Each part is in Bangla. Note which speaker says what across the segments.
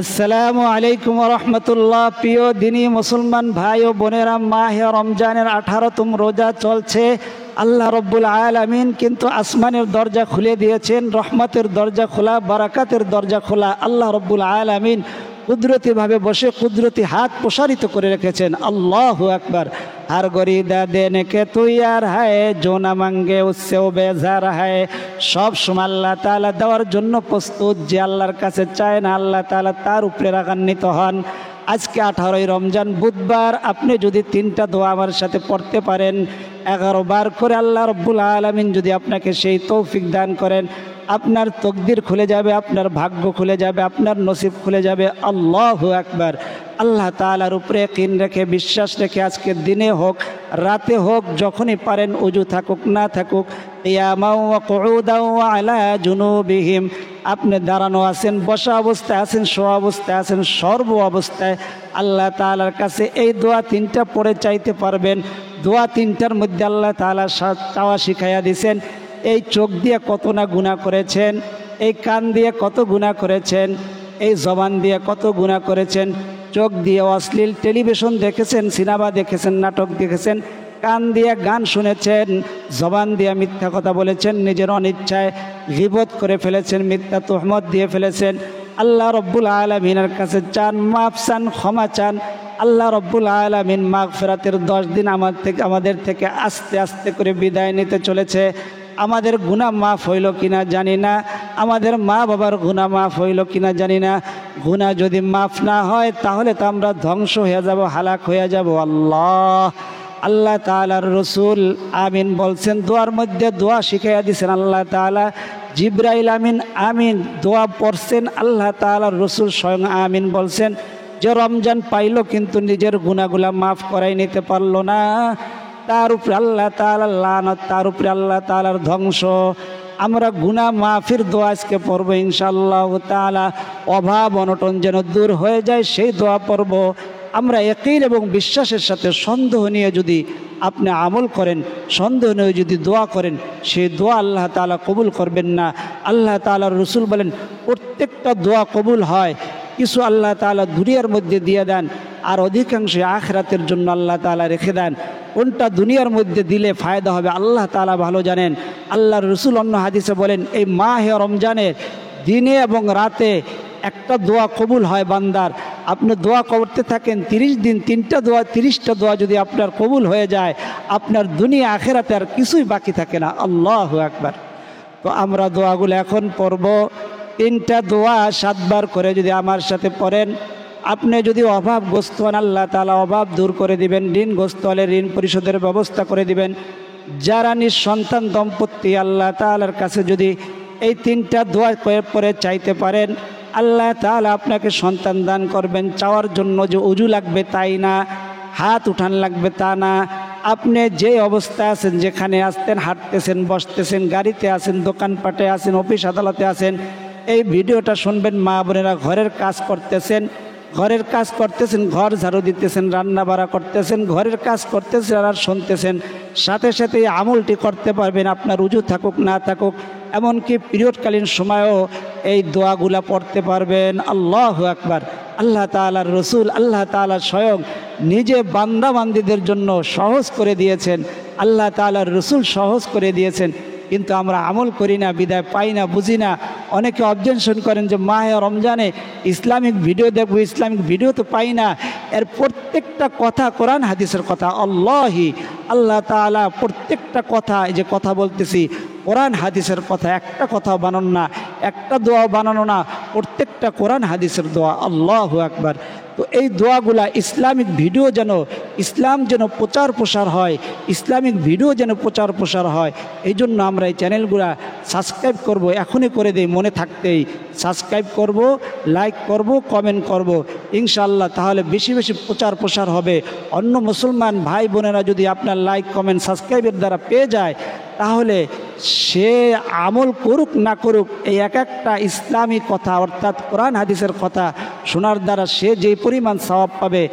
Speaker 1: আসসালামু আলাইকুম রহমতুল্লাহ। প্রিয় দিনী মুসলমান ভাই ও বোনেরা, মাহে রমজানের 18তম রোজা চলছে। আল্লাহ রব্বুল আলামিন কিন্তু আসমানের দরজা খুলে দিয়েছেন, রহমতের দরজা খোলা, বারাকাতের দরজা খোলা। আল্লাহ রব্বুল আলামিন কুদরতিভাবে বসে কুদরতি হাত প্রসারিত করে রেখেছেন। আল্লাহু আকবার। हर गरीदा देने के तू यार है जो ना मांगे उससे वो बेजार है। सब समय আল্লাহ তাআলা দেওয়ার জন্য প্রস্তুত। যে আল্লাহর কাছে চায় না আল্লাহ তাআলা তার উপরে রাগান্বিত হন। আজকে 18ই রমজান বুধবার, আপনি যদি 3টা দোয়া আমার সাথে পড়তে পারেন, 11 বার করে আল্লাহ রব্বুল আলামিন যদি আপনাকে সেই তৌফিক দান করেন, আপনার তকদির খুলে যাবে, আপনার ভাগ্য খুলে যাবে, আপনার নসিব খুলে যাবে। আল্লাহু আকবার। আল্লাহ তাআলার উপরে ইয়াকিন রেখে, বিশ্বাস রেখে আজকের দিনে হোক রাতে হোক, যখনই পারেন, ওযু থাকুক না থাকুক, কিয়ামাও ওয়া কুউদাও ওয়া আলা জুনুবিহিম, আপনি দাঁড়ানো আছেন, বসা অবস্থায় আছেন, শোয়া অবস্থায় আছেন, সর্ব অবস্থায় আল্লাহ তাআলার কাছে এই দোয়া 3টা পড়ে চাইতে পারবেন। দোয়া 3টার মধ্যে আল্লাহ তাআলা চাওয়া শিখাইয়া দিয়েছেন। এই চোখ দিয়ে কত না গুনাহ করেছেন, এই কান দিয়ে কত গুনাহ করেছেন, এই জবান দিয়ে কত গুনাহ করেছেন। চোখ দিয়ে অশ্লীল টেলিভিশন দেখেছেন, সিনেমা দেখেছেন, নাটক দেখেছেন, কান দিয়ে গান শুনেছেন, জবান দিয়ে মিথ্যা কথা বলেছেন, নিজের অনিচ্ছায় গীবত করে ফেলেছেন, মিথ্যা তুহমত দিয়ে ফেলেছেন। আল্লাহ রব্বুল আলামিনের কাছে চান, মাফ চান, ক্ষমা চান। আল্লাহ রব্বুল আলামিন মাগফিরাতের 10 দিন আমাদের থেকে আস্তে আস্তে করে বিদায় নিতে চলেছে। আমাদের গুনাহ মাফ হইল কিনা জানি না, আমাদের মা বাবার গুনাহ মাফ হইল কিনা জানি না। গুনাহ যদি মাফ না হয় তাহলে তো আমরা ধ্বংস হয়ে যাব, হালাক হয়ে যাব। আল্লাহ তাআলার রসুল আমিন বলছেন, দোয়ার মধ্যে দোয়া শিখাইয়া দিয়েছেন আল্লাহ তাআলা। জিবরাইল আমিন আমিন দোয়া পড়ছেন, আল্লাহ তাআলার রসুল স্বয়ং আমিন বলছেন। যে রমজান পাইল কিন্তু নিজের গুনাহগুলা মাফ করাই নিতে পারলো না, তার উপরে আল্লাহ তাআলার লানত, তার উপরে আল্লাহ তাআলার ধ্বংস। আমরা গুনাহ মাফির দোয়া আজকে পড়ব ইনশাআল্লাহ তাআলা। অভাব অনটন যেন দূর হয়ে যায় সেই দোয়া পড়ব। আমরা ইয়াকিন এবং বিশ্বাসের সাথে, সন্দেহ নিয়ে যদি আপনি আমল করেন, সন্দেহ নিয়ে যদি দোয়া করেন, সেই দোয়া আল্লাহ তাআলা কবুল করবেন না। আল্লাহ তাআলার রসুল বলেন, প্রত্যেকটা দোয়া কবুল হয়, কিছু আল্লাহ তাআলা দুনিয়ার মধ্যে দিয়ে দেন, আর অধিকাংশ আখিরাতের জন্য আল্লাহ তাআলা রেখে দেন। কোনটা দুনিয়ার মধ্যে দিলে ফায়দা হবে আল্লাহ তাআলা ভালো জানেন। আল্লাহর রসুল অন্য হাদিসে বলেন, এই মাহে রমজানের দিনে এবং রাতে একটা দোয়া কবুল হয় বান্দার। আপনি দোয়া করতে থাকেন 30 দিন, 3টা দোয়া, 30টা দোয়া যদি আপনার কবুল হয়ে যায়, আপনার দুনিয়া আখিরাতে আর কিছুই বাকি থাকে না। আল্লাহু আকবার। তো আমরা দোয়াগুলো এখন পড়ব। 3টা দোয়া 7 বার করে যদি আমার সাথে পড়েন, আপনি যদি অভাবগ্রস্ত হন আল্লাহ তাআলা অভাব দূর করে দিবেন, ঋণগ্রস্ত হলে ঋণ পরিশোধের ব্যবস্থা করে দিবেন। যারা নিঃসন্তান দম্পতি আল্লাহ তাআলার কাছে যদি এই 3টা দোয়া পরে চাইতে পারেন, আল্লাহ তাআলা আপনাকে সন্তান দান করবেন। চাওয়ার জন্য যে উজু লাগবে তাই না, হাত উঠান লাগবে তা না। আপনি যে অবস্থায় আছেন, যেখানে আসতেন, হাঁটতেছেন, বসতেছেন, গাড়িতে আছেন, দোকানপাটে আছেন, অফিস আদালতে আছেন, এই ভিডিওটা শুনবেন। মা বোনেরা ঘরের কাজ করতেছেন, ঘর ঝাড়ু দিতেছেন, রান্না বাড়া করতেছেন, ঘরের কাজ করতেছেন আর শুনতেছেন, সাথে সাথে এই আমলটি করতে পারবেন, আপনার উজু থাকুক না থাকুক। এমনকি পিরিয়ডকালীন সময়েও এই দোয়াগুলা পড়তে পারবেন। আল্লাহু আকবার। আল্লাহ তাআলার রসুল, আল্লাহ তাআলা স্বয়ং নিজে বান্দাবান্দীদের জন্য সহজ করে দিয়েছেন। আল্লাহ তাআলার রসুল সহজ করে দিয়েছেন, কিন্তু আমরা আমল করি না, বিদায় পাই না, বুঝি না। অনেকে অবজেকশন করেন যে মাহে রমজানে ইসলামিক ভিডিও দেখব, ইসলামিক ভিডিও তো পাই না। এর প্রত্যেকটা কথা কোরআন হাদিসের কথা। আল্লাহ তাআলা প্রত্যেকটা কথা, এই যে কথা বলতেছি, কোরআন হাদিসের কথা, একটা কথা বানানো না, একটা দোয়া বানানো না, প্রত্যেকটা কোরআন হাদিসের দোয়া। আল্লাহু আকবার। তো এই দোয়াগুলা ইসলামিক ভিডিও যেন, ইসলাম যেন প্রচার প্রসার হয়, ইসলামিক ভিডিও যেন প্রচার প্রসার হয়, এই জন্য আমরা এই চ্যানেলগুলা সাবস্ক্রাইব করব। এখনই করে দেই, মনে থাকতেই সাবস্ক্রাইব করব, লাইক করব, কমেন্ট করব ইনশাআল্লাহ। তাহলে বেশি বেশি প্রচার প্রসার হবে। অন্য মুসলমান ভাই বোনেরা যদি আপনার লাইক, কমেন্ট, সাবস্ক্রাইবের দ্বারা পেয়ে যায়, তাহলে সে আমল করুক না করুক, এই একটা ইসলামী কথা অর্থাৎ কোরআন হাদিসের কথা শোনার দ্বারা সে যেই পরিমাণ সওয়াব পাবে,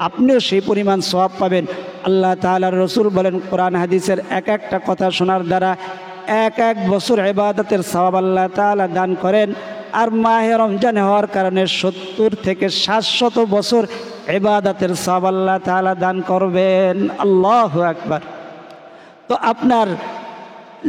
Speaker 1: আপনিও সেই পরিমাণ সওয়াব পাবেন। আল্লাহ তাআলার রসুল বলেন, কোরআন হাদিসের একটা কথা শোনার দ্বারা 1 বছর ইবাদতের সওয়াব আল্লাহ তাআলা দান করেন। আর মাহে রমজানে হওয়ার কারণে 70 থেকে 700 বছর ইবাদতের সওয়াব আল্লাহ তাআলা দান করবেন। আল্লাহু আকবার। তো আপনার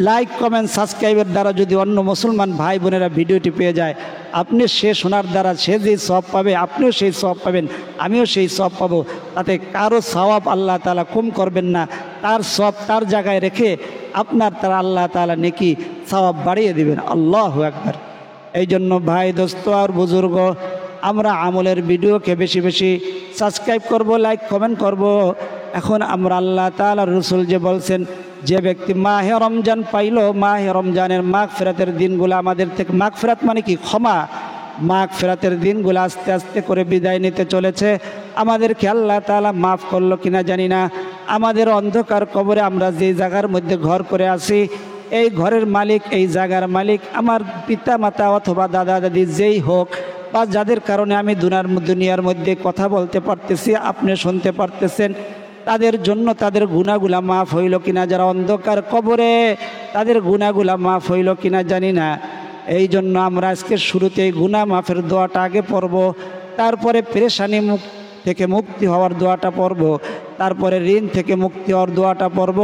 Speaker 1: লাইক কমেন্ট সাবস্ক্রাইবের দ্বারা যদি অন্য মুসলমান ভাই বোনেরা ভিডিওটি পেয়ে যায়, আপনি সে শোনার দ্বারা সে যেই সওয়াব পাবে আপনিও সেই সওয়াব পাবেন, আমিও সেই সওয়াব পাবো। তাতে কারো সওয়াব আল্লাহ তাআলা কম করবেন না, তার সওয়াব তার জায়গায় রেখে আপনার তারা আল্লাহ তাআলা নেকি সওয়াব বাড়িয়ে দিবেন। আল্লাহু আকবার। এই জন্য ভাই দোস্ত আর বুজুর্গ, আমরা আমলের ভিডিওকে বেশি বেশি সাবস্ক্রাইব করব, লাইক কমেন্ট করব। এখন আমরা আল্লাহ তাআলার রাসূল যে বলছেন, যে ব্যক্তি মাহে রমজান পাইল, মাহে রমজানের মাগফিরাতের দিনগুলো আমাদের থেকে, মাগফিরাত মানে কি? ক্ষমা। মাগফিরাতের দিনগুলো আস্তে আস্তে করে বিদায় নিতে চলেছে। আমাদেরকে আল্লাহ তাআলা মাফ করলো কিনা জানি না। আমাদের অন্ধকার কবরে আমরা যে জায়গার মধ্যে ঘর করে আছি, এই ঘরের মালিক, এই জায়গার মালিক আমার পিতা মাতা অথবা দাদা দাদি যেই হোক, বা যাদের কারণে আমি দুনিয়ার মধ্যে কথা বলতে পারতেছি, আপনি শুনতে পারতেছেন, তাদের জন্য তাদের গুনাহগুলা মাফ হইল কিনা, যারা অন্ধকার কবরে তাদের গুনাহগুলা মাফ হইল কিনা জানি না। এই জন্য আমরা আজকে শুরুতেই গুনাহ মাফের দোয়াটা আগে পড়ব, তারপরে পেরেশানি থেকে মুক্তি হওয়ার দোয়াটা পড়ব, তারপরে ঋণ থেকে মুক্তি হওয়ার দোয়াটা পড়ব,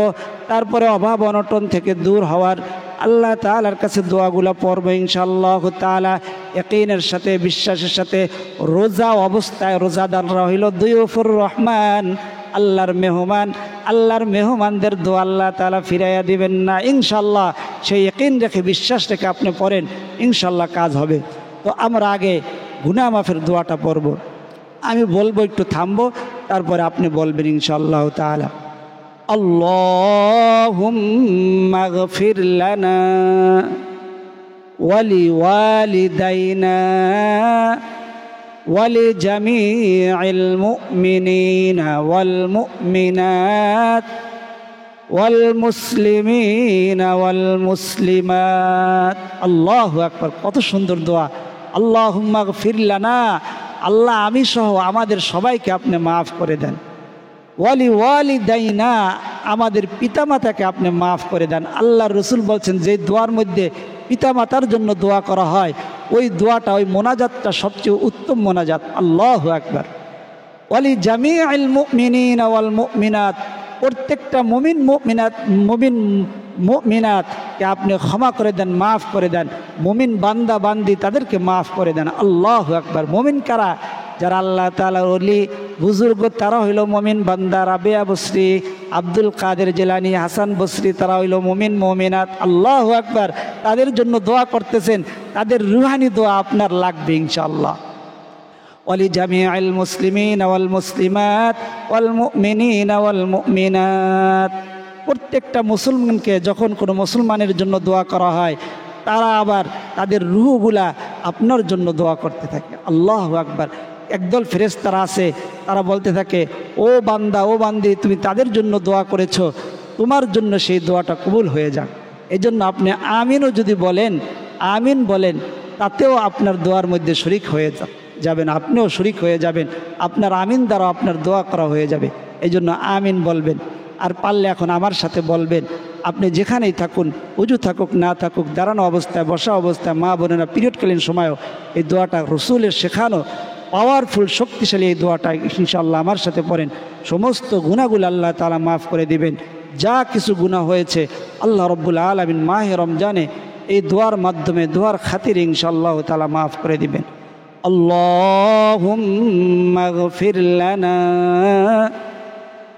Speaker 1: তারপরে অভাব অনটন থেকে দূর হওয়ার আল্লাহ তাআলার কাছে দোয়াগুলো পড়ব ইনশাআল্লাহ তাআলা। ইয়াকিনের সাথে, বিশ্বাসের সাথে। রোজা অবস্থায় রোজাদাররা হইল দুয়ুফুর রহমান, আল্লাহর মেহমান। আল্লাহর মেহমানদের দোয়া আল্লাহ তাআলা ফিরাইয়া দিবেন না ইনশাআল্লাহ। সেই ইয়াকিন রেখে, বিশ্বাস রেখে আপনি পড়েন, ইনশাআল্লাহ কাজ হবে। তো আমরা আগে গুনাহ মাফের দোয়াটা পড়ব। আমি বলবো, একটু থামবো, তারপরে আপনি বলবেন ইনশাআল্লাহ তাআলা। আল্লাহুম্মা গফির লানা ওয়া লিওয়ালিদাইনা ওয়া লিজামিইল মুমিনিনা ওয়াল মুমিনাত ওয়াল মুসলিমিনা ওয়াল মুসলিমাত। আল্লাহু আকবার। কত সুন্দর দোয়া। আল্লাহুম্মা গফির লানা, আল্লাহ আমি সহ আমাদের সবাইকে আপনি মাফ করে দেন। ওয়ালিদাইনা, আমাদের পিতামাতাকে আপনি মাফ করে দেন। আল্লাহর রাসূল বলছেন, যে দোয়ার মধ্যে পিতামাতার জন্য দোয়া করা হয়, ওই দোয়াটা, ওই মোনাজাতটা সবচেয়ে উত্তম মোনাজাত। আল্লাহু আকবার। ওয়ালিজামিইল মুমিনিনা ওয়াল মুমিনাত, প্রত্যেকটা মুমিনাতকে আপনি ক্ষমা করে দেন, মাফ করে দেন। মুমিন বান্দা বান্দি তাদেরকে মাফ করে দেন। আল্লাহু আকবার। মুমিন কারা? যারা আল্লাহ তাআলার ওলি বুজুর্গ, তারা হইল মুমিন বান্দা। রাবিয়া বসরি, আব্দুল কাদের জিলানী, হাসান বসরি, তারা হইল মুমিন মুমিনাত। আল্লাহু আকবার। তাদের জন্য দোয়া করতেছেন, তাদের রুহানি দোয়া আপনার লাগবে ইনশাআল্লাহ। ওয়ালিজামিইল মুসলিমিনা ওয়াল মুসলিমাত ওয়াল মুমিনিনা ওয়াল মুমিনাত। প্রত্যেকটা মুসলমানকে যখন কোনো মুসলমানের জন্য দোয়া করা হয়, তারা আবার তাদের রূহগুলা আপনার জন্য দোয়া করতে থাকে। আল্লাহু আকবার। একদল ফেরেশতারা আছে, তারা বলতে থাকে, ও বান্দা, ও বান্দি, তুমি তাদের জন্য দোয়া করেছো, তোমার জন্য সেই দোয়াটা কবুল হয়ে যাক। এই জন্য আপনি আমিনও যদি বলেন, আমিন বলেন, তাতেও আপনার দোয়ার মধ্যে শরিক হয়ে যাবেন, আপনিও শরিক হয়ে যাবেন। আপনার আমিন দ্বারা আপনার দোয়া করা হয়ে যাবে। এই জন্য আমিন বলবেন। আর পারলে এখন আমার সাথে বলবেন, আপনি যেখানেই থাকুন, উজু থাকুক না থাকুক, দাঁড়ানো অবস্থায়, বসা অবস্থায়, মা বোনেরা পিরিয়ডকালীন সময়ও এই দোয়াটা রসুলের শেখানো পাওয়ারফুল, শক্তিশালী এই দোয়াটা ইনশাআল্লাহ আমার সাথে পড়েন। সমস্ত গুনাহগুলো আল্লাহ তাআলা মাফ করে দিবেন। যা কিছু গুনাহ হয়েছে আল্লাহ রব্বুল আলামিন মাহে রমজানে এই দোয়ার মাধ্যমে, দোয়ার খাতিরে ইনশাআল্লাহ তাআলা মাফ করে দিবেন। আল্লাহুম্মা গফির লানা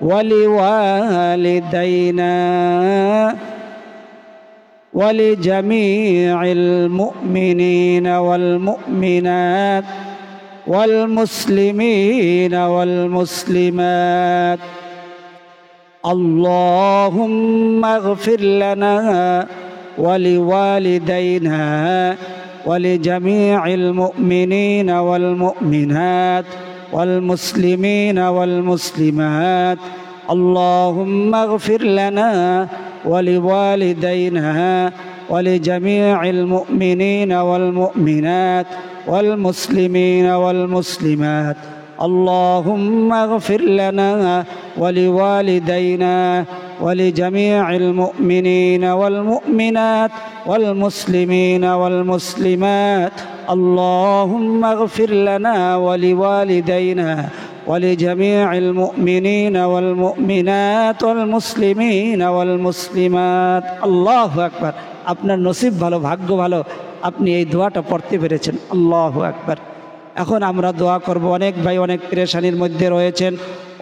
Speaker 1: ওয়া লিওয়ালিদাইনা ওয়া লিজামিইল মুমিনিনা ওয়াল মুমিনাত ওয়াল মুসলিমিনা ওয়াল মুসলিমাত। আল্লাহুম্মা গফির লানা ওয়া লিওয়ালিদাইনা ওয়া লিজামিইল মুমিনিনা ওয়াল মুমিনাত ওয়াল মুসলিমিনা ওয়াল মুসলিমাত। আল্লাহুম্মা গফির লানা ওয়া লিওয়ালিদাইনা ওয়া লিজামিইল মুমিনিনা ওয়াল মুমিনাত ওয়াল মুসলিমিনা ওয়াল মুসলিমাত। আল্লাহুম্মা গফির লানা ওয়া লিওয়ালিদাইনা ওয়া লিজামিইল মুমিনিনা ওয়াল মুমিনাত ওয়াল মুসলিমিনা ওয়াল মুসলিমাত। اللهم اغفر لنا ولوالدينا ولجميع المؤمنين والمؤمنات والمسلمين والمسلمات আল্লাহু আকবার। আপনার নসিব ভালো, ভাগ্য ভালো, আপনি এই দোয়াটা পড়তে পেরেছেন। আল্লাহু আকবার। এখন আমরা দোয়া করব। অনেক ভাই অনেক পেরেশানির মধ্যে রয়েছেন,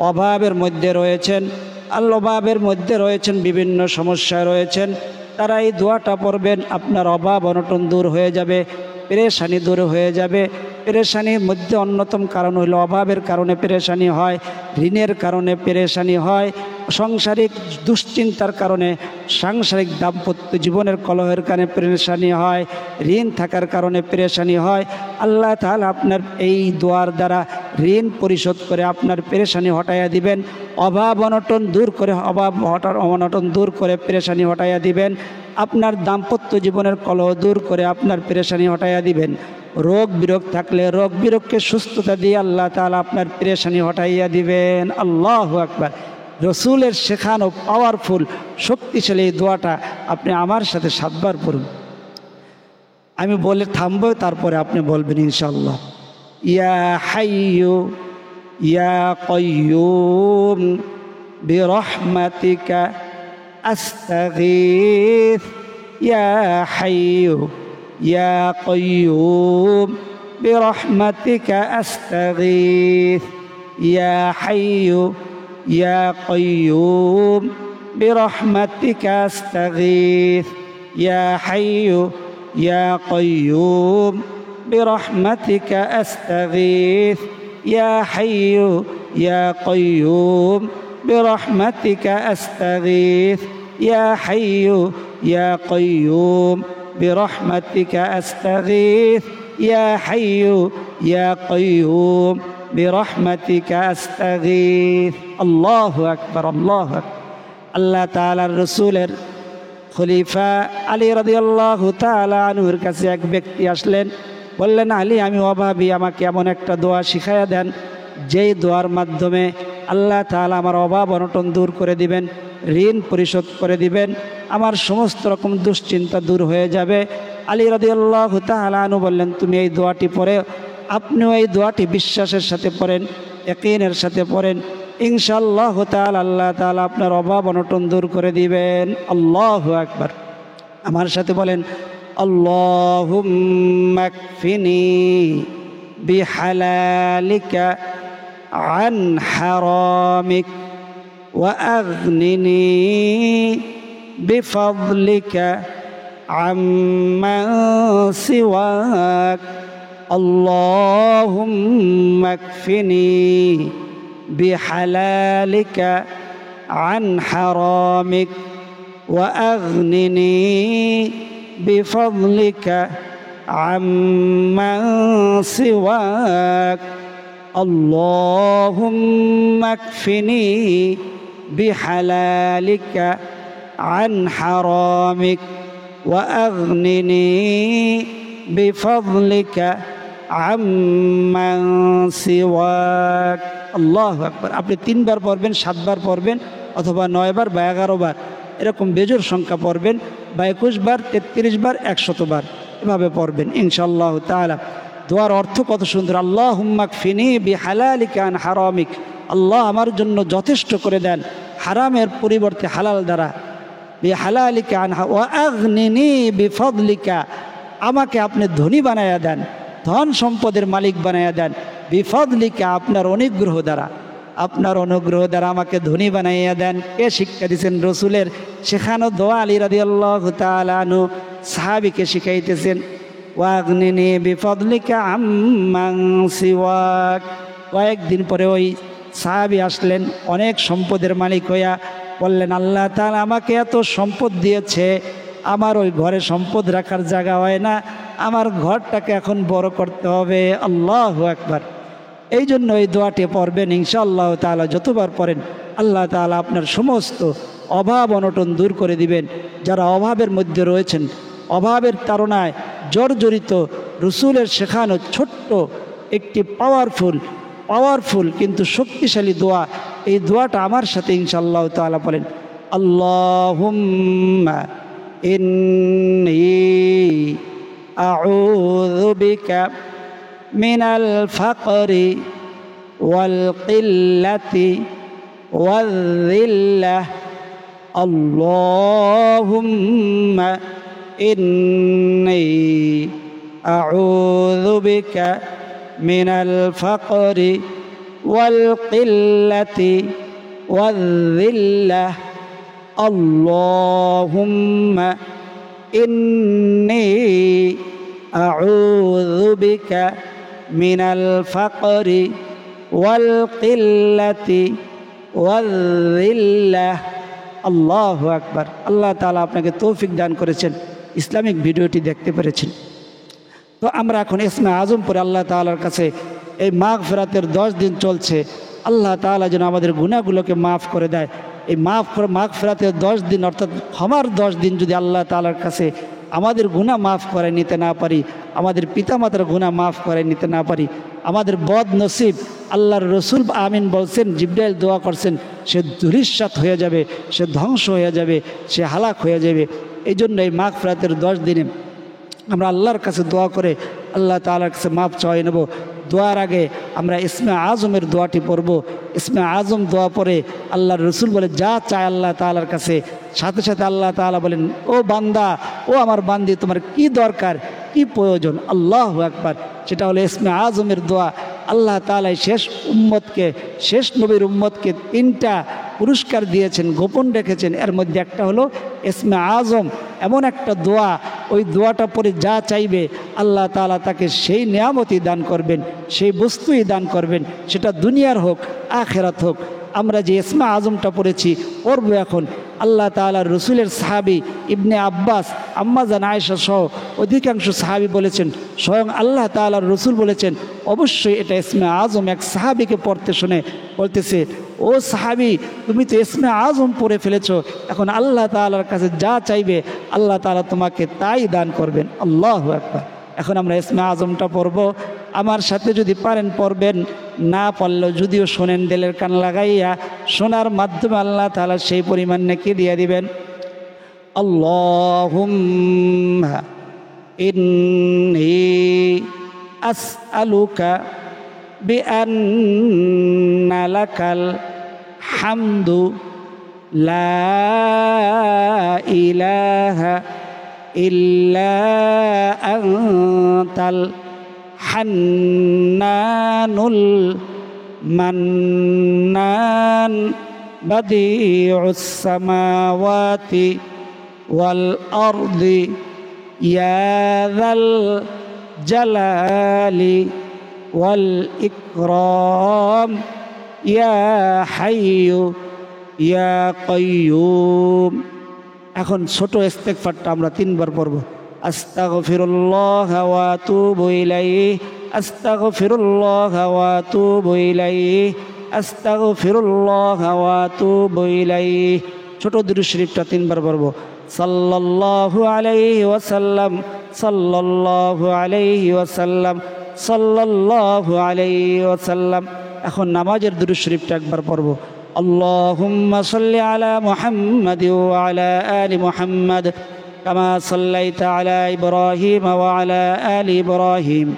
Speaker 1: অভাবের মধ্যে রয়েছেন, অভাবের মধ্যে রয়েছেন, বিভিন্ন সমস্যায় রয়েছেন। তারা এই দোয়াটা পড়বেন, আপনার অভাব অনটন দূর হয়ে যাবে, পেরেশানি দূর হয়ে যাবে। পেরেশানির মধ্যে অন্যতম কারণ হলো অভাবের কারণে পেরেশানি হয়, ঋণের কারণে পেরেশানি হয়, সাংসারিক দুশ্চিন্তার কারণে, সাংসারিক দাম্পত্য জীবনের কলহের কারণে পেরেশানি হয়, ঋণ থাকার কারণে পেরেশানি হয়। আল্লাহ তাআলা আপনার এই দোয়ার দ্বারা ঋণ পরিশোধ করে আপনার পেরেশানি হটাইয়া দিবেন, অভাব অনটন দূর করে, অনটন দূর করে পেরেশানি হটাইয়া দিবেন, আপনার দাম্পত্য জীবনের কলহ দূর করে আপনার পেরেশানি হটাইয়া দিবেন। রোগ বিরোগ থাকলে রোগ বিরোগকে সুস্থতা দিয়ে আল্লাহ তাআলা আপনার পেরেশানি হটাইয়া দিবেন। আল্লাহু আকবার। রসুলের শেখানো পাওয়ারফুল শক্তিশালী এই দোয়াটা আপনি আমার সাথে 7 বার পড়ুন। আমি বলে থামবো, তারপরে আপনি বলবেন ইনশাআল্লাহ। ইয়া হাইয়ু ইয়া কাইয়ুম বিরহমাতিকা আস্তাগীথ ইয়া হাইয়ু ইয়া কাইয়ুম বিরহমাতিকা আস্তাগীথ ইয়া হাইয়ু ইয়া কাইয়ুম বিরহমাতিকা আস্তাগীথ ইয়া হাইয়ু ইয়া কাইয়ুম বিরহমাতিকা আস্তাগীথ ইয়া হাইয়ু ইয়া কাইয়ুম বিরহমাতিকা আস্তাগীথ ইয়া হাইয়ু ইয়া কাইয়ুম বিরহমাতিকা আস্তাগীথ ইয়া হাইয়ু ইয়া কাইয়ুম বিরহমাতিকা আস্তাগীথ। আল্লাহু আকবার, আল্লাহু আকবার। আল্লাহ তাআলার রসুলের খলিফা আলী রাদিয়াল্লাহু তাআলা আনহুর কাছে এক ব্যক্তি আসলেন, বললেন, আলী আমি অভাবী, আমাকে এমন একটা দোয়া শিখাইয়া দেন যেই দোয়ার মাধ্যমে আল্লাহ তাআলা আমার অভাব অনটন দূর করে দিবেন, ঋণ পরিশোধ করে দিবেন, আমার সমস্ত রকম দুশ্চিন্তা দূর হয়ে যাবে। আলী রাদিয়াল্লাহু তাআলা আনহু বললেন, তুমি এই দোয়াটি পড়ে, আপনিও এই দোয়াটি বিশ্বাসের সাথে পড়েন, ইয়াকিনের সাথে পড়েন, ইনশাআল্লাহ তাআলা আল্লাহ তাআলা আপনার অভাব অনটন দূর করে দিবেন। আল্লাহু আকবার। আমার সাথে বলেন, আল্লাহুম্মা কফিনি বিহালালিকা আন হারামিক ওয়া আগনিনি বিফাদলিকা আম্মান সিওয়াক। আল্লাহুম্মা কফিনি বিহালালিকা আন হারামিক ওয়া আগনিনি বিফাদলিকা আম্মান সিওয়াক। আল্লাহুম্মা কফিনি বিহালালিকা আন হারামিক ওয়া আগনিনি বিফাদলিকা আম্মান সিওয়াক। আল্লাহু আকবার। আপনি 3 বার পড়বেন, 7 বার পড়বেন, অথবা 9 বার বা 11 বার, এরকম বেজোর সংখ্যা পড়বেন, বা 21 বার, 33 বার, 100 বার, এভাবে পড়বেন ইনশাআল্লাহ তাআলা। দোয়ার অর্থ কত সুন্দর। আল্লাহুম্মা কফিনি বিহালালিকা আন হারামিক। আল্লাহ আমার জন্য যথেষ্ট করে দেন হারামের পরিবর্তে হালাল দ্বারা। বিহালালিকা আন ওয়া আগনিনি বিফাদলিকা, আমাকে আপনি ধনী বানায়া দেন, ধন সম্পদের মালিক বানায়া দেন। বিফাদলিকা, আপনার অনুগ্রহ দ্বারা, আপনার অনুগ্রহ দ্বারা আমাকে ধনী বানাইয়া দেন। কে শিক্ষা দিয়েছেন? রসুলের শেখানো দোয়া আলী রাদিয়াল্লাহু তাআলা আনহু সাহাবীকে শিখাইতেছেন। ওয়াগনিনি বিফাদলিকা আম্মান সিওয়াক। কয়েকদিন পরে ওই সাহাবী আসলেন অনেক সম্পদের মালিক হইয়া, বললেন, আল্লাহ তাআলা আমাকে এত সম্পদ দিয়েছে, আমার ওই ঘরে সম্পদ রাখার জায়গা হয় না, আমার ঘরটাকে এখন বড় করতে হবে। আল্লাহু আকবার। এই জন্য এই দোয়াটি পড়বেন ইনশাআল্লাহ তাআলা। যতবার পড়েন আল্লাহ তাআলা আপনার সমস্ত অভাব অনটন দূর করে দিবেন। যারা অভাবের মধ্যে রয়েছেন, অভাবের তাড়নায় জর্জরিত, রসুলের শেখানো ছোট্ট একটি পাওয়ারফুল কিন্তু শক্তিশালী দোয়া, এই দোয়াটা আমার সাথে ইনশাআল্লাহ তাআলা বলেন। আল্লাহুম্মা ইন্নী أعوذ بك من الفقر والقلة والذلة اللهم إني أعوذ بك من الفقر والقلة والذلة اللهم إني أعوذ بك من الفقر والقلة والذلة আল্লাহু আকবার। আল্লাহ তাআলা আপনাকে তৌফিক দান করেছেন, ইসলামিক ভিডিওটি দেখতে পেরেছেন। তো আমরা এখন ইসমে আজম পরে আল্লাহ তাআলার কাছে এই মাগফিরাতের 10 দিন চলছে, আল্লাহ তাআলা যেন আমাদের গুনাহগুলোকে মাফ করে দেয়। এই মাগফিরাতের 10 দিন অর্থাৎ ক্ষমার 10 দিন যদি আল্লাহ তাআলার কাছে আমাদের গুনাহ মাফ করে নিতে না পারি, আমাদের পিতামাতার গুনাহ মাফ করে নিতে না পারি, আমাদের বদ নসিব, আল্লাহর রসুল আমিন বলছেন, জিবরাইল দোয়া করছেন, সে ধূলিসাৎ হয়ে যাবে, সে ধ্বংস হয়ে যাবে, সে হালাক হয়ে যাবে। এই জন্য এই মাগফিরাতের 10 দিনে আমরা আল্লাহর কাছে দোয়া করে আল্লাহ তাআলার কাছে মাফ চাই নেব। দোয়ার আগে আমরা ইসমে আজমের দোয়াটি পড়ব। ইসমে আজম দোয়া পরে আল্লাহর রসুল বলে যা চায় আল্লাহ তাআলার কাছে, সাথে সাথে আল্লাহ তাআলা বলেন, ও বান্দা, ও আমার বান্দি, তোমার কি দরকার, কি প্রয়োজন, আল্লাহু আকবার। সেটা হলো ইসমে আজমের দোয়া। আল্লাহ তাআলা শেষ উম্মতকে, শেষ নবীর উম্মতকে 3টা পুরস্কার দিয়েছেন, গোপন রেখেছেন। এর মধ্যে একটা হলো ইসমে আজম, এমন একটা দোয়া, ওই দোয়াটা পরে যা চাইবে আল্লাহ তাআলা তাকে সেই নিয়ামতই দান করবেন, সেই বস্তুই দান করবেন, সেটা দুনিয়ার হোক আখিরাত হোক। আমরা যে ইসমে আজমটা পড়েছি পড়ব এখন, আল্লাহ তাআলার রসুলের সাহাবী ইবনে আব্বাস, আম্মাজান আয়েশা সহ অধিকাংশ সাহাবী বলেছেন, স্বয়ং আল্লাহ তাআলার রসুল বলেছেন, অবশ্যই এটা ইসমে আজম। এক সাহাবীকে পড়তে শুনে বলতেছে, ও সাহাবী, তুমি তো ইসমে আজম পড়ে ফেলেছো, এখন আল্লাহ তাআলার কাছে যা চাইবে আল্লাহ তাআলা তোমাকে তাই দান করবেন। আল্লাহু আকবার। এখন আমরা ইসমে আজমটা পড়ব, আমার সাথে যদি পারেন পড়বেন, না পারলেও যদিও শোনেন দিলের কান লাগাইয়া, শোনার মাধ্যমে আল্লাহ তাআলা সেই পরিমাণ নেকি দিয়ে দিবেন। আল্লাহুম্মা ইন্নী আসআলুকা বিআন্না লাকাল হামদু লা ইলাহা ইল্লা আনতাল হান্নানুল মান্নান বাদিউস সামাওয়াতি ওয়াল আরদি ইয়া যাল জালালি ওয়াল ইকরাম ইয়া হাইয়্যু ইয়া কাইয়্যুম। এখন ছোট ইস্তেগফারটা আমরা 3 বার পড়ব। আস্তাগফিরুল্লাহ ওয়া আতুবু ইলাইহি, আস্তাগফিরুল্লাহ ওয়া আতুবু ইলাইহি, আস্তাগফিরুল্লাহ ওয়া আতুবু ইলাইহি। ছোট দুরূদ শরীফটা 3 বার পড়ব। সাল্লাল্লাহু আলাইহি ওয়াসাল্লাম, সাল্লাল্লাহু আলাইহি ওয়াসাল্লাম, সাল্লাল্লাহু আলাইহি ওয়াসাল্লাম। এখন নামাজের দুরূদ শরীফটা একবার পড়ব। আল্লাহুম্মা সাল্লি আলা মুহাম্মাদ ওয়া আলা আলি মুহাম্মাদ কামা সাল্লাইতা আলা ইব্রাহিম ওয়া আলা আলি ইব্রাহিম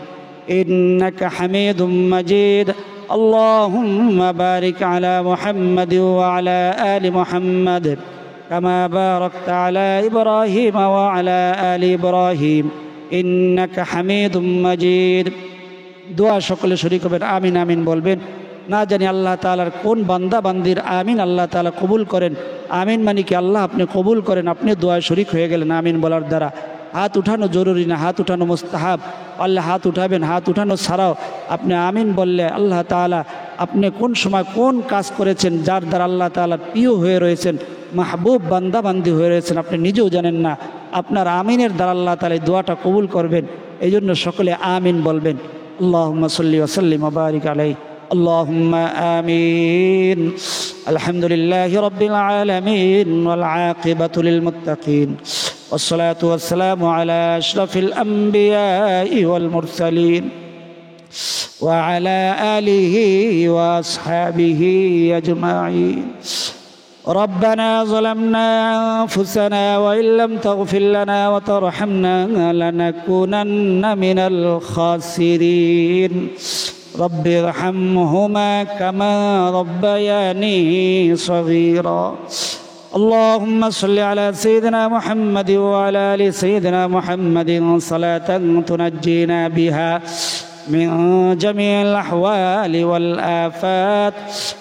Speaker 1: ইন্নাকা হামিদুম মাজিদ। আল্লাহুম্মা বারিক আলা মুহাম্মাদ ওয়া আলা আলি মুহাম্মাদ কামা বারাকতা আলা ইব্রাহিম ওয়া আলা আলি ইব্রাহিম ইন্নাকা হামিদুম মাজিদ। দোয়া সকলে শরীক হবেন, আমিন আমিন বলবেন। না জানি আল্লাহ তাআলার কোন বান্দা বান্দির আমিন আল্লাহ তাআলা কবুল করেন। আমিন মানে কি আল্লাহ আপনি কবুল করেন, আপনি দোয়ায় শরীক হয়ে গেলেন আমিন বলার দ্বারা। হাত উঠানো জরুরি না, হাত উঠানো মুস্তাহাব। আল্লাহ হাত উঠাবেন, হাত উঠানো ছাড়াও আপনি আমিন বললে আল্লাহ তাআলা আপনি কোন সময় কোন কাজ করেছেন, যার দ্বারা আল্লাহ তাআলা প্রিয় হয়ে রয়েছেন, মাহবুব বান্দা বান্দি হয়ে রয়েছেন, আপনি নিজেও জানেন না। আপনার আমিনের দ্বারা আল্লাহ তাআলা এই দোয়াটা কবুল করবেন। এই জন্য সকলে আমিন বলবেন। আল্লাহুম্মা সাল্লি ওয়া সাল্লিম ওয়া বারিক আলাইহি। আল্লাহুম্মা আমিন। আলহামদুলিল্লাহি রাব্বিল আলামিন ওয়াল আকিবাতু লিল মুত্তাকিন ওয়াসসালাতু ওয়াসসালামু আলা আশরাফিল আমবিয়াই ওয়াল মুরসালিন ওয়া আলা আলিহি ওয়া আসহাবিহি আজমাইন। ربنا ظلمنا أنفسنا وإن لم تغفر لنا وترحمنا لنكونن من الخاسرين رب ارحمهما كما ربياني صغيرا اللهم صل على سيدنا محمد وعلى آل سيدنا محمد صلاة تنجينا بها من جميع الأحوال والآفات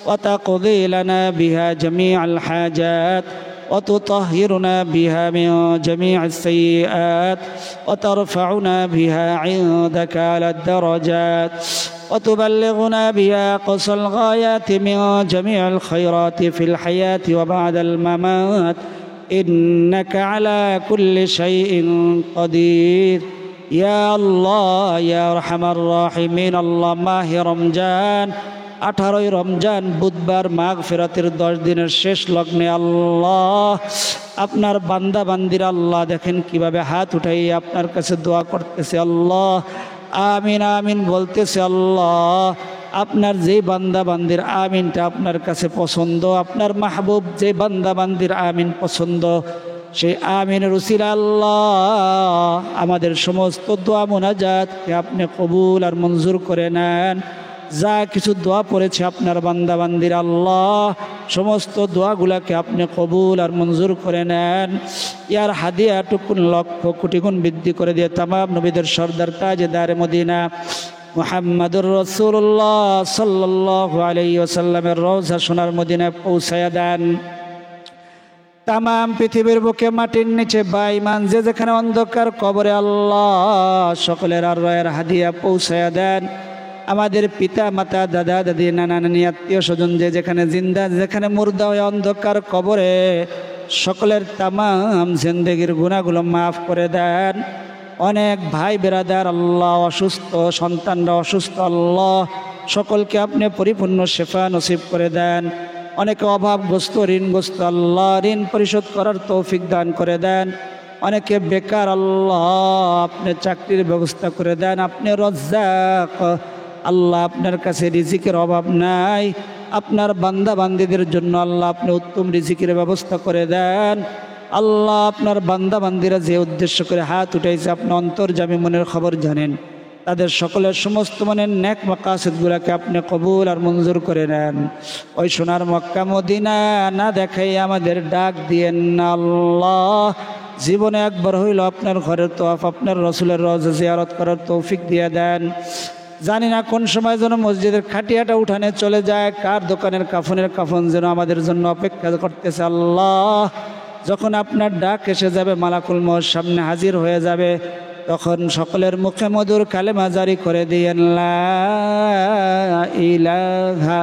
Speaker 1: وتقضي لنا بها جميع الحاجات وتطهرنا بها من جميع السيئات وترفعنا بها عندك على الدرجات وتبلغنا بها أقصى الغايات من جميع الخيرات في الحياة وبعد الممات إنك على كل شيء قدير يا الله يا أرحم الراحمين الله মাহে রমজান 18ই রমজান বুধবার মাগফিরাতের 10 দিনের শেষ লগ্নে আল্লাহ আপনার বান্দা বান্দিরা আল্লাহ দেখেন কিভাবে হাত উঠাই আপনার কাছে দোয়া করতেছে আল্লাহ আমিন আমিন বলতেছে আল্লাহ আপনার যে বান্দা বান্দির আমিনটা আপনার কাছে পছন্দ আপনার মাহবুব যে বান্দা বান্দির আমিন পছন্দ সেই আমিনের উসিলা আল্লাহ আমাদের সমস্ত দোয়া মুনাজাতকে আপনি কবুল আর মঞ্জুর করে নেন যা কিছু দোয়া পড়েছে আপনার বান্দা বান্দির আল্লাহ সমস্ত দোয়াগুলাকে আপনি কবুল আর মঞ্জুর করে নেন ইয়ার হাদিয়াটুকুন লক্ষ কোটি গুণ বৃদ্ধি করে দিয়ে তামাম নবীদের সর্দার তাজদারে মদিনা মুহাম্মাদুর রাসূলুল্লাহ সাল্লাল্লাহু আলাইহি ওয়াসাল্লামের রওজা সোনার মদিনায় পৌঁছায়া দেন তামাম পৃথিবীর বুকে মাটির নিচে বাইমান যে যেখানে অন্ধকার কবরে আল্লাহ সকলের আর রয়ের হাদিয়া পৌঁছায়া দেন আমাদের পিতা মাতা দাদা দাদি নানা নানি আত্মীয় স্বজন যে যেখানে জিন্দা যেখানে মুর্দা হয়ে অন্ধকার কবরে সকলের তামাম জিন্দেগির গুনাহগুলো মাফ করে দেন অনেক ভাই বেরাদার আল্লাহ অসুস্থ সন্তানরা অসুস্থ আল্লাহ সকলকে আপনি পরিপূর্ণ শেফা নসিব করে দেন অনেকে অভাবগ্রস্ত ঋণগ্রস্ত আল্লাহ ঋণ পরিশোধ করার তৌফিক দান করে দেন অনেকে বেকার আল্লাহ আপনি চাকরির ব্যবস্থা করে দেন আপনি রজ্জাক আল্লাহ আপনার কাছে রিজিকের অভাব নাই আপনার বান্দা বান্দিদের জন্য আল্লাহ আপনি উত্তম রিজিকের ব্যবস্থা করে দেন আল্লাহ আপনার বান্দা বান্দিরা যে উদ্দেশ্য করে হাত উঠাইছে আপনি অন্তর্যামী মনের খবর জানেন তাদের সকলের সমস্ত মনের নেক মাকাসিদগুলোকে আপনি কবুল আর মঞ্জুর করে নেন ওই সোনার মক্কা মদিনা না দেখাই আমাদের ডাক দিয়েন না আল্লাহ জীবনে একবার হইল আপনার ঘরের তওয়াফ আপনার রসুলের রওজা জিয়ারত করার তৌফিক দিয়ে দেন জানি না কোন সময় যেন মসজিদের খাটিয়াটা উঠানে চলে যায় কার দোকানের কাফনের কাফন যেন আমাদের জন্য অপেক্ষা করতেছে আল্লাহ যখন আপনার ডাক এসে যাবে মালাকুল মউত সামনে হাজির হয়ে যাবে তখন সকলের মুখে মধুর কালেমা জারি করে দিয়েন লা ইলাহা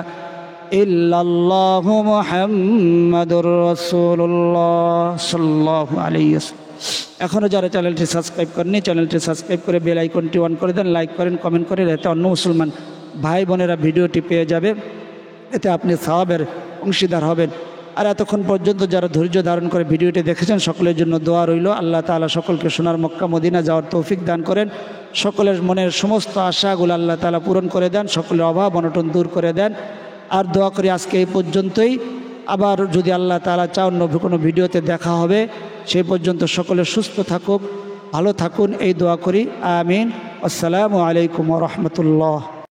Speaker 1: ইল্লাল্লাহু মুহাম্মাদুর রাসূলুল্লাহ সাল্লাল্লাহু আলাইহি ওয়াসাল্লাম এখনও যারা চ্যানেলটি সাবস্ক্রাইব করেননি চ্যানেলটি সাবস্ক্রাইব করে বেল আইকনটি অন করে দেন লাইক করেন কমেন্ট করেন এতে অন্য মুসলমান ভাই বোনেরা ভিডিওটি পেয়ে যাবে এতে আপনি সওয়াবের অংশীদার হবেন আর এতক্ষণ পর্যন্ত যারা ধৈর্য ধারণ করে ভিডিওটি দেখেছেন সকলের জন্য দোয়া রইল আল্লাহ তাআলা সকলকে সোনার মক্কা মদিনা যাওয়ার তৌফিক দান করেন সকলের মনের সমস্ত আশাগুলো আল্লাহ তাআলা পূরণ করে দেন সকলের অভাব অনটন দূর করে দেন আর দোয়া করি আজকে এই পর্যন্তই আবার যদি আল্লাহ তাআলা চান অন্য কোনো ভিডিওতে দেখা হবে সেই পর্যন্ত সকলে সুস্থ থাকুক ভালো থাকুন এই দোয়া করি আমিন আসসালামু আলাইকুম ওয়া রাহমাতুল্লাহ।